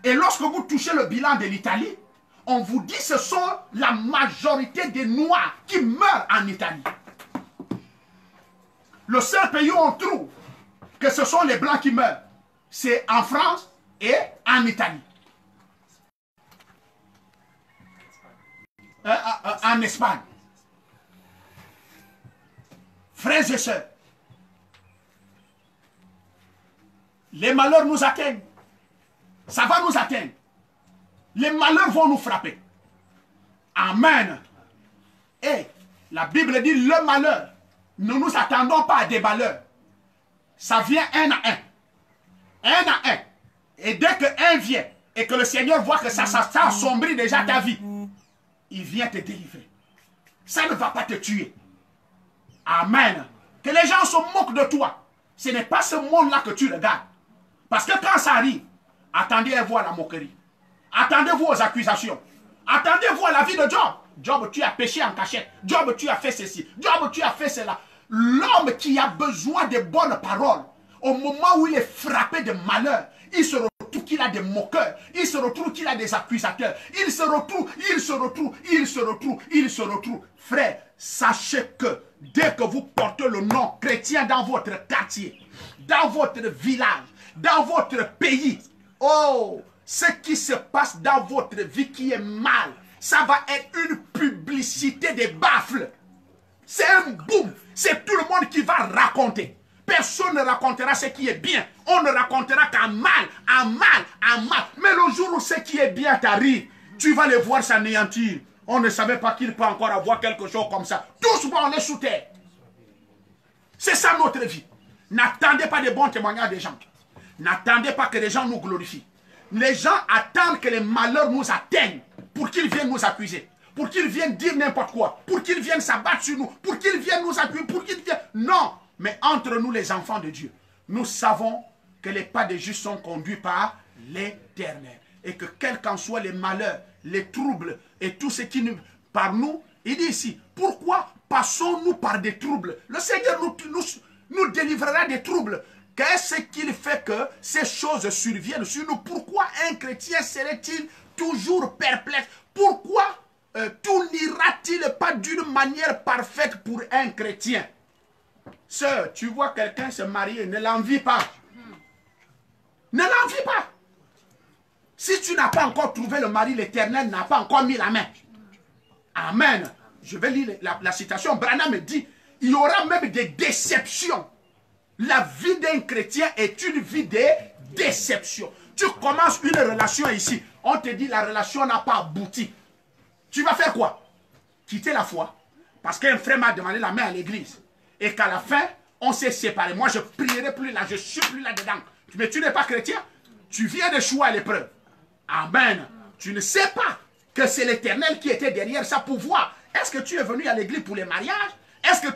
Et lorsque vous touchez le bilan de l'Italie, on vous dit que ce sont la majorité des Noirs qui meurent en Italie. Le seul pays où on trouve que ce sont les Blancs qui meurent, c'est en France et en Italie. En Espagne. Frères et sœurs, les malheurs nous atteignent. Ça va nous atteindre. Les malheurs vont nous frapper. Amen. Et la Bible dit le malheur. Ne nous attendons pas à des malheurs. Ça vient un à un. Un à un. Et dès que un vient, et que le Seigneur voit que ça assombrit déjà ta vie, il vient te délivrer. Ça ne va pas te tuer. Amen. Que les gens se moquent de toi. Ce n'est pas ce monde-là que tu regardes. Parce que quand ça arrive, attendez-vous à la moquerie. Attendez-vous aux accusations. Attendez-vous à la vie de Job. Job, tu as péché en cachette. Job, tu as fait ceci. Job, tu as fait cela. L'homme qui a besoin de bonnes paroles, au moment où il est frappé de malheur, il se retrouve qu'il a des moqueurs. Il se retrouve qu'il a des accusateurs. Il se retrouve. Frère, sachez que dès que vous portez le nom chrétien dans votre quartier, dans votre village, dans votre pays, oh, ce qui se passe dans votre vie qui est mal, ça va être une publicité des baffles. C'est un boom. C'est tout le monde qui va raconter. Personne ne racontera ce qui est bien. On ne racontera qu'en mal, en mal, en mal. Mais le jour où ce qui est bien t'arrive, tu vas les voir s'anéantir. On ne savait pas qu'il peut encore avoir quelque chose comme ça. Tous vont aller sous terre. C'est ça notre vie. N'attendez pas de bons témoignages des gens. N'attendez pas que les gens nous glorifient. Les gens attendent que les malheurs nous atteignent pour qu'ils viennent nous accuser. Pour qu'ils viennent dire n'importe quoi. Pour qu'ils viennent s'abattre sur nous. Pour qu'ils viennent nous accuser. Pour qu'ils viennent... Non. Mais entre nous, les enfants de Dieu, nous savons que les pas des justes sont conduits par l'Éternel. Et que quels qu'en soient les malheurs, les troubles et tout ce qui nous... Par nous, il dit ici, pourquoi passons-nous par des troubles? Le Seigneur nous délivrera des troubles. Qu'est-ce qu'il fait que ces choses surviennent sur nous? Pourquoi un chrétien serait-il toujours perplexe? Pourquoi tout n'ira-t-il pas d'une manière parfaite pour un chrétien? Sœur, tu vois quelqu'un se marier, ne l'envie pas. Ne l'envie pas. Si tu n'as pas encore trouvé le mari, l'Éternel n'a pas encore mis la main. Amen. Je vais lire la citation. Branham dit, il y aura même des déceptions. La vie d'un chrétien est une vie de déception. Tu commences une relation ici. On te dit la relation n'a pas abouti. Tu vas faire quoi? Quitter la foi. Parce qu'un frère m'a demandé la main à l'église. Et qu'à la fin, on s'est séparés. Moi, je ne prierai plus là. Je ne suis plus là-dedans. Mais tu n'es pas chrétien. Tu viens de choix à l'épreuve. Amen. Tu ne sais pas que c'est l'Éternel qui était derrière ça pour voir. Est-ce que tu es venu à l'église pour les mariages? Est-ce que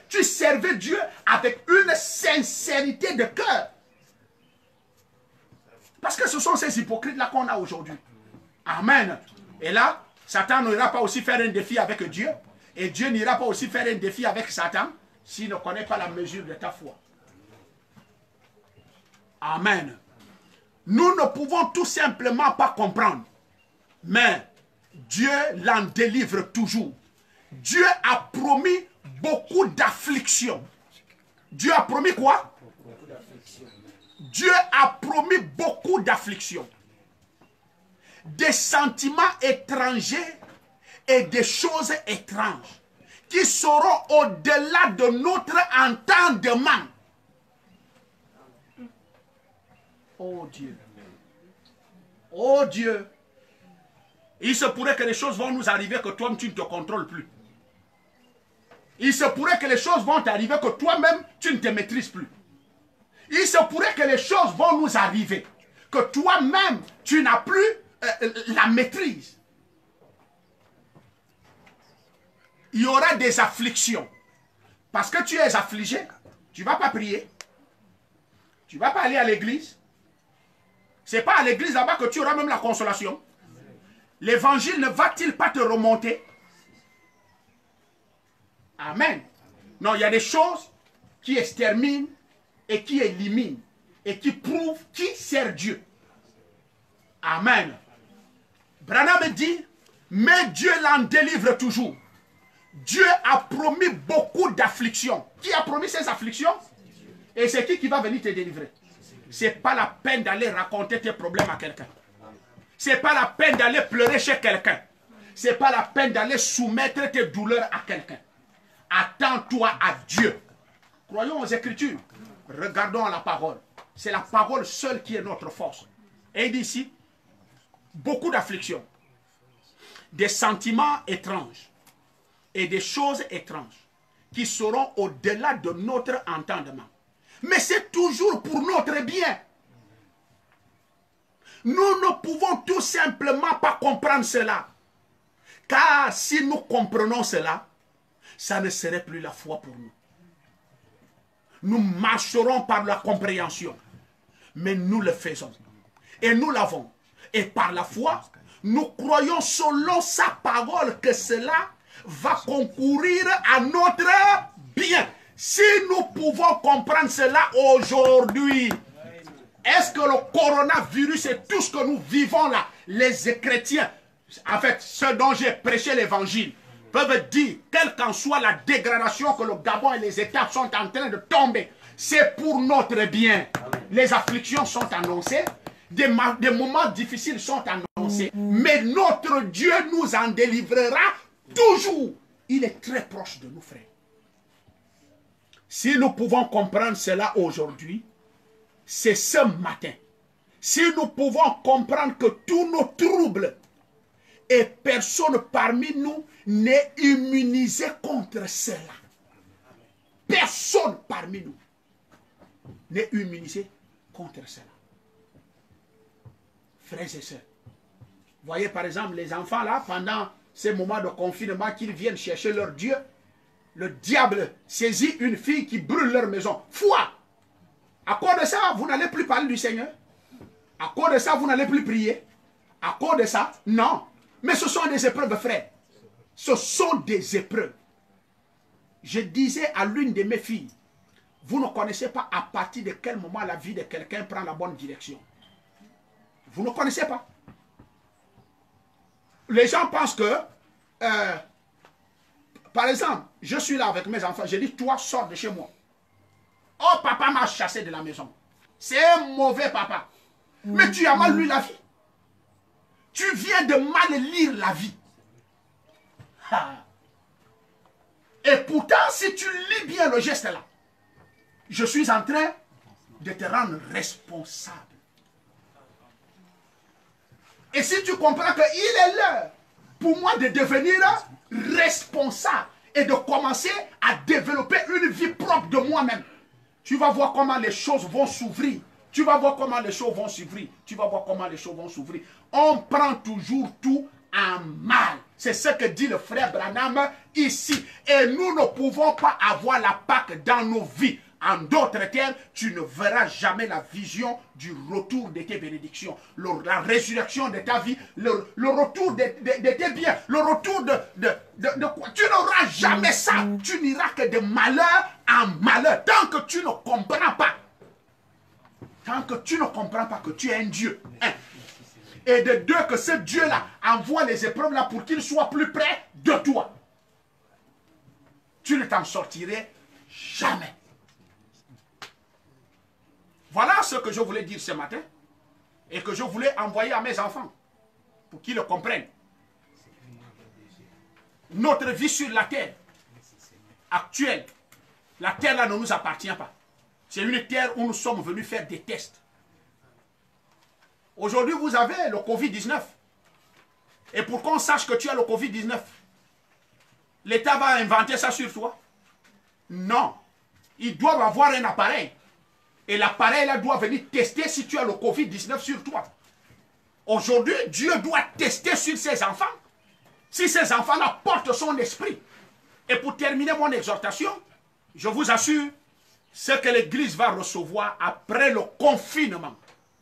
tu servais Dieu avec une sincérité de cœur? Parce que ce sont ces hypocrites-là qu'on a aujourd'hui. Amen. Et là, Satan n'ira pas aussi faire un défi avec Dieu. Et Dieu n'ira pas aussi faire un défi avec Satan s'il ne connaît pas la mesure de ta foi. Amen. Nous ne pouvons tout simplement pas comprendre. Mais Dieu l'en délivre toujours. Dieu a promis beaucoup d'afflictions. Dieu a promis quoi? Dieu a promis beaucoup d'afflictions. Des sentiments étrangers et des choses étranges qui seront au-delà de notre entendement. Oh Dieu. Oh Dieu. Il se pourrait que les choses vont nous arriver que toi-même tu ne te contrôles plus. Il se pourrait que les choses vont t'arriver que toi-même tu ne te maîtrises plus. Il se pourrait que les choses vont nous arriver que toi-même tu n'as plus la maîtrise. il y aura des afflictions. Parce que tu es affligé, tu ne vas pas prier. Tu ne vas pas aller à l'église. Ce n'est pas à l'église là-bas que tu auras même la consolation. L'évangile ne va-t-il pas te remonter? Amen. Non, il y a des choses qui exterminent et qui éliminent et qui prouvent qui sert Dieu. Amen. Branham dit, mais Dieu l'en délivre toujours. Dieu a promis beaucoup d'afflictions. Qui a promis ces afflictions? Et c'est qui va venir te délivrer? Ce n'est pas la peine d'aller raconter tes problèmes à quelqu'un. Ce n'est pas la peine d'aller pleurer chez quelqu'un. Ce n'est pas la peine d'aller soumettre tes douleurs à quelqu'un. Attends-toi à Dieu. Croyons aux Écritures. Regardons à la parole. C'est la parole seule qui est notre force. Et il dit ici, beaucoup d'afflictions, des sentiments étranges et des choses étranges qui seront au-delà de notre entendement. Mais c'est toujours pour notre bien. Nous ne pouvons tout simplement pas comprendre cela. Car si nous comprenons cela, ça ne serait plus la foi pour nous. Nous marcherons par la compréhension. Mais nous le faisons. Et nous l'avons. Et par la foi, nous croyons selon sa parole que cela va concourir à notre bien. Si nous pouvons comprendre cela aujourd'hui, est-ce que le coronavirus et tout ce que nous vivons là, les chrétiens, en fait, ceux dont j'ai prêché l'évangile, peuvent dire, quelle qu'en soit la dégradation que le Gabon et les États sont en train de tomber, c'est pour notre bien. Les afflictions sont annoncées, des moments difficiles sont annoncés, mais notre Dieu nous en délivrera toujours. Il est très proche de nous, frères. Si nous pouvons comprendre cela aujourd'hui, c'est ce matin. Si nous pouvons comprendre que tous nos troubles et personne parmi nous n'est immunisé contre cela. Personne parmi nous n'est immunisé contre cela. Frères et sœurs, voyez par exemple les enfants là, pendant ces moments de confinement qu'ils viennent chercher leur Dieu, le diable saisit une fille qui brûle leur maison. Foi! À cause de ça, vous n'allez plus parler du Seigneur. À cause de ça, vous n'allez plus prier. À cause de ça, non. Mais ce sont des épreuves, frères. Ce sont des épreuves. Je disais à l'une de mes filles, vous ne connaissez pas à partir de quel moment la vie de quelqu'un prend la bonne direction. Vous ne connaissez pas. Les gens pensent que, par exemple, je suis là avec mes enfants, je dis, toi, sors de chez moi. Oh, papa m'a chassé de la maison. C'est un mauvais papa. Mais tu as mal lu la vie. Tu viens de mal lire la vie. Et pourtant, si tu lis bien le geste là, je suis en train de te rendre responsable. Et si tu comprends qu'il est l'heure pour moi de devenir responsable et de commencer à développer une vie propre de moi-même, tu vas voir comment les choses vont s'ouvrir. Tu vas voir comment les choses vont s'ouvrir. Tu vas voir comment les choses vont s'ouvrir. On prend toujours tout en mal. C'est ce que dit le frère Branham ici. Et nous ne pouvons pas avoir la Pâque dans nos vies. En d'autres termes, tu ne verras jamais la vision du retour de tes bénédictions, la résurrection de ta vie, le retour de tes biens, le retour de quoi. Tu n'auras jamais ça. Tu n'iras que de malheur en malheur. Tant que tu ne comprends pas. Tant que tu ne comprends pas que tu es un Dieu. Un. Et de deux, que ce Dieu-là envoie les épreuves là pour qu'il soit plus près de toi. Tu ne t'en sortirais jamais. Voilà ce que je voulais dire ce matin et que je voulais envoyer à mes enfants pour qu'ils le comprennent. Notre vie sur la terre actuelle, la terre là ne nous appartient pas. C'est une terre où nous sommes venus faire des tests. Aujourd'hui, vous avez le Covid-19. Et pour qu'on sache que tu as le Covid-19, l'État va inventer ça sur toi? Non. Ils doivent avoir un appareil. Et l'appareil là doit venir tester si tu as le Covid-19 sur toi. Aujourd'hui, Dieu doit tester sur ses enfants. Si ces enfants-là portent son esprit. Et pour terminer mon exhortation, je vous assure, ce que l'Église va recevoir après le confinement.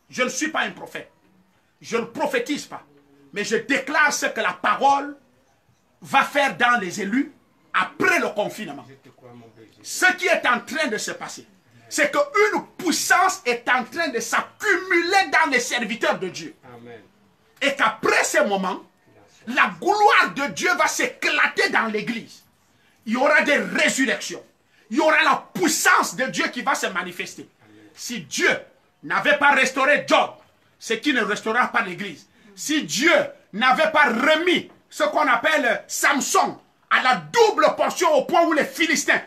Je ne suis pas un prophète. Je ne prophétise pas. Mais je déclare ce que la parole va faire dans les élus après le confinement. Ce qui est en train de se passer, c'est qu'une puissance est en train de s'accumuler dans les serviteurs de Dieu. Amen. Et qu'après ce moment, la gloire de Dieu va s'éclater dans l'église. Il y aura des résurrections. Il y aura la puissance de Dieu qui va se manifester. Si Dieu n'avait pas restauré Job, c'est qu'il ne restaurera pas l'église. Si Dieu n'avait pas remis ce qu'on appelle Samson à la double portion au point où les Philistins,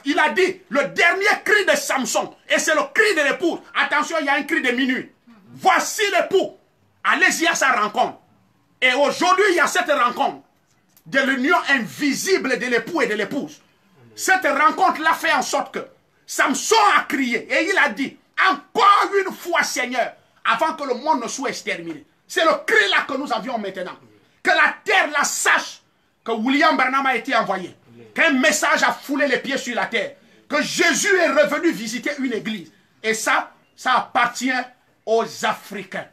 il a dit, le dernier cri de Samson, et c'est le cri de l'épouse. Attention, il y a un cri de minuit. Voici l'époux. Allez-y à sa rencontre. Et aujourd'hui, il y a cette rencontre de l'union invisible de l'époux et de l'épouse. Cette rencontre-là fait en sorte que Samson a crié et il a dit, encore une fois Seigneur, avant que le monde ne soit exterminé. C'est le cri là que nous avions maintenant. Que la terre la sache que William Branham a été envoyé. Qu'un message a foulé les pieds sur la terre. Que Jésus est revenu visiter une église. Et ça appartient aux Africains.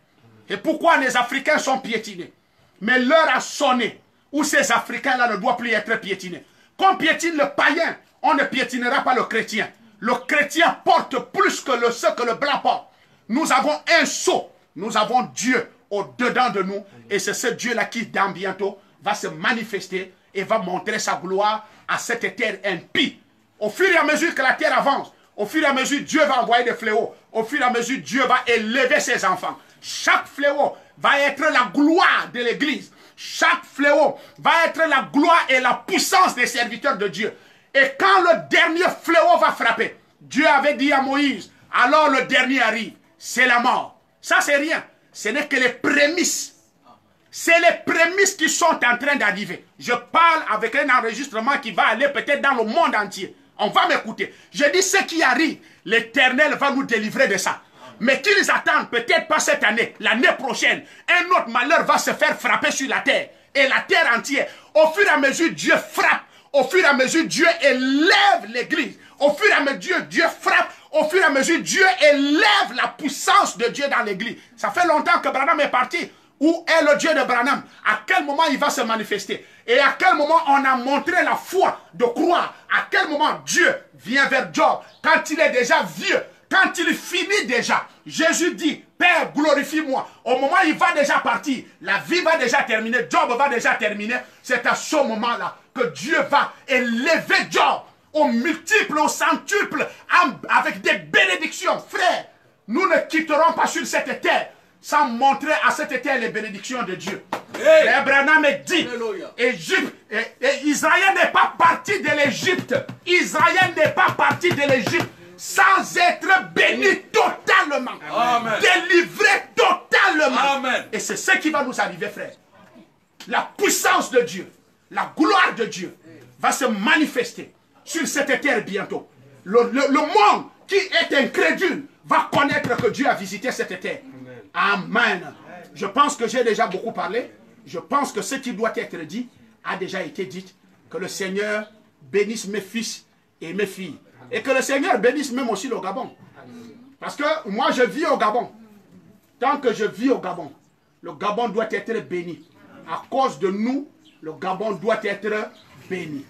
Et pourquoi les Africains sont piétinés? Mais l'heure a sonné où ces Africains-là ne doivent plus être piétinés. Qu'on piétine le païen, on ne piétinera pas le chrétien. Le chrétien porte plus que ce que le blanc porte. Nous avons un sceau. Nous avons Dieu au-dedans de nous. Et c'est ce Dieu-là qui, dans bientôt, va se manifester et va montrer sa gloire à cette terre impie. Au fur et à mesure que la terre avance, au fur et à mesure Dieu va envoyer des fléaux. Au fur et à mesure Dieu va élever ses enfants. Chaque fléau va être la gloire de l'église. Chaque fléau va être la gloire et la puissance des serviteurs de Dieu. Et quand le dernier fléau va frapper, Dieu avait dit à Moïse, alors le dernier arrive, c'est la mort. Ça c'est rien, ce n'est que les prémices. C'est les prémices qui sont en train d'arriver. Je parle avec un enregistrement qui va aller peut-être dans le monde entier. On va m'écouter. Je dis ce qui arrive, l'Éternel va nous délivrer de ça. Mais qu'ils attendent, peut-être pas cette année, l'année prochaine, un autre malheur va se faire frapper sur la terre. Et la terre entière. Au fur et à mesure, Dieu frappe. Au fur et à mesure, Dieu élève l'église. Au fur et à mesure, Dieu frappe. Au fur et à mesure, Dieu élève la puissance de Dieu dans l'église. Ça fait longtemps que Branham est parti. Où est le Dieu de Branham? À quel moment il va se manifester? Et à quel moment on a montré la foi de croire? À quel moment Dieu vient vers Job? Quand il est déjà vieux. Quand il finit déjà, Jésus dit, Père, glorifie-moi. Au moment où il va déjà partir, la vie va déjà terminer, Job va déjà terminer. C'est à ce moment-là que Dieu va élever Job au multiple, au centuple, avec des bénédictions. Frère, nous ne quitterons pas sur cette terre sans montrer à cette terre les bénédictions de Dieu. Hey. Abraham dit, Égypte, et Israël n'est pas parti de l'Égypte. Israël n'est pas parti de l'Égypte sans être béni totalement. Amen. Délivré totalement. Amen. Et c'est ce qui va nous arriver, frère. La puissance de Dieu, la gloire de Dieu va se manifester sur cette terre bientôt. Le monde qui est incrédule va connaître que Dieu a visité cette terre. Amen. Amen. Je pense que j'ai déjà beaucoup parlé. Je pense que ce qui doit être dit a déjà été dit. Que le Seigneur bénisse mes fils et mes filles. Et que le Seigneur bénisse même aussi le Gabon. Parce que moi je vis au Gabon. Tant que je vis au Gabon, le Gabon doit être béni. À cause de nous, le Gabon doit être béni.